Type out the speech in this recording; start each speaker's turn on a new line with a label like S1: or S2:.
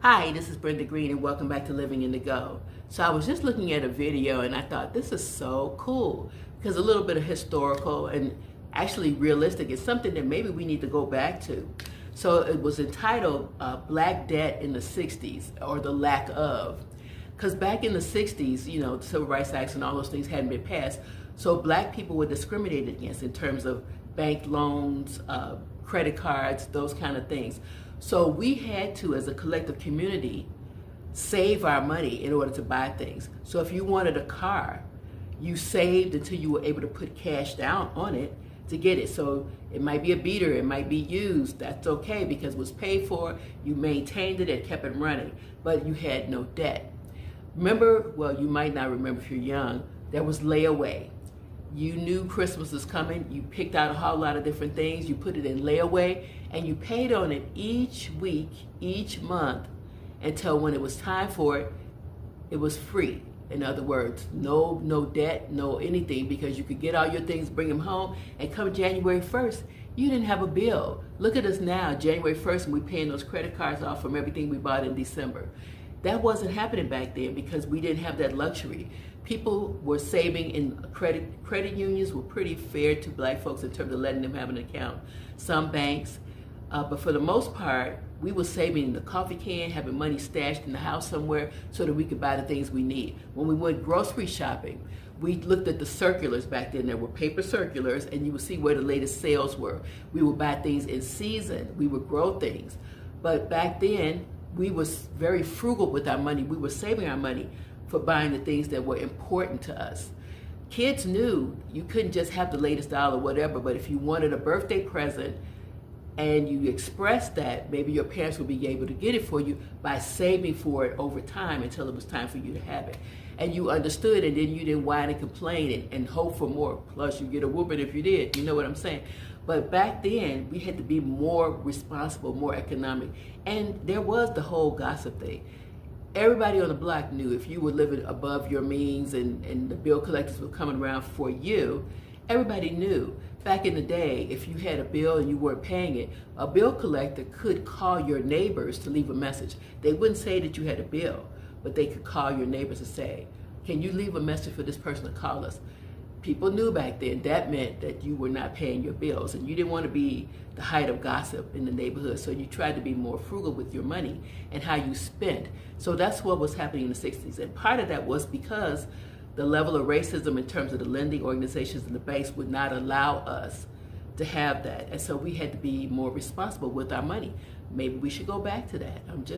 S1: Hi, this is Brenda Green and welcome back to Living in the Go. So I was just looking at a video and I thought this is so cool because a little bit of historical and actually realistic is something that maybe we need to go back to. So it was entitled Black Debt in the 60s, or the lack of. Because back in the 60s, the Civil Rights Acts and all those things hadn't been passed. So black people were discriminated against in terms of bank loans, credit cards, those kind of things. So we had to, as a collective community, save our money in order to buy things. So if you wanted a car, you saved until you were able to put cash down on it to get it. So it might be a beater, it might be used, that's okay because it was paid for, you maintained it and kept it running, but you had no debt. Remember, well, you might not remember if you're young, there was layaway. You knew Christmas was coming, you picked out a whole lot of different things, you put it in layaway, and you paid on it each week, each month, until when it was time for it, it was free. In other words, no debt, no anything, because you could get all your things, bring them home, and come January 1st, you didn't have a bill. Look at us now, January 1st, and we're paying those credit cards off from everything we bought in December. That wasn't happening back then because we didn't have that luxury. People were saving in credit unions were pretty fair to black folks in terms of letting them have an account. Some banks, but for the most part, we were saving in the coffee can, having money stashed in the house somewhere so that we could buy the things we need. When we went grocery shopping, we looked at the circulars back then. There were paper circulars, and you would see where the latest sales were. We would buy things in season. We would grow things. But back then, we was very frugal with our money. We were saving our money for buying the things that were important to us. Kids knew you couldn't just have the latest doll or whatever, but if you wanted a birthday present and you expressed that, maybe your parents would be able to get it for you by saving for it over time until it was time for you to have it. And you understood, and then you didn't whine and complain and hope for more. Plus, you get a whooping if you did. You know what I'm saying? But back then, we had to be more responsible, more economic. And there was the whole gossip thing. Everybody on the block knew if you were living above your means and the bill collectors were coming around for you, everybody knew. Back in the day, if you had a bill and you weren't paying it, a bill collector could call your neighbors to leave a message. They wouldn't say that you had a bill, but they could call your neighbors and say, can you leave a message for this person to call us? People knew back then that meant that you were not paying your bills, and you didn't want to be the height of gossip in the neighborhood, so you tried to be more frugal with your money and how you spent. So that's what was happening in the 60s, and part of that was because the level of racism in terms of the lending organizations and the banks would not allow us to have that, and so we had to be more responsible with our money. Maybe we should go back to that. I'm just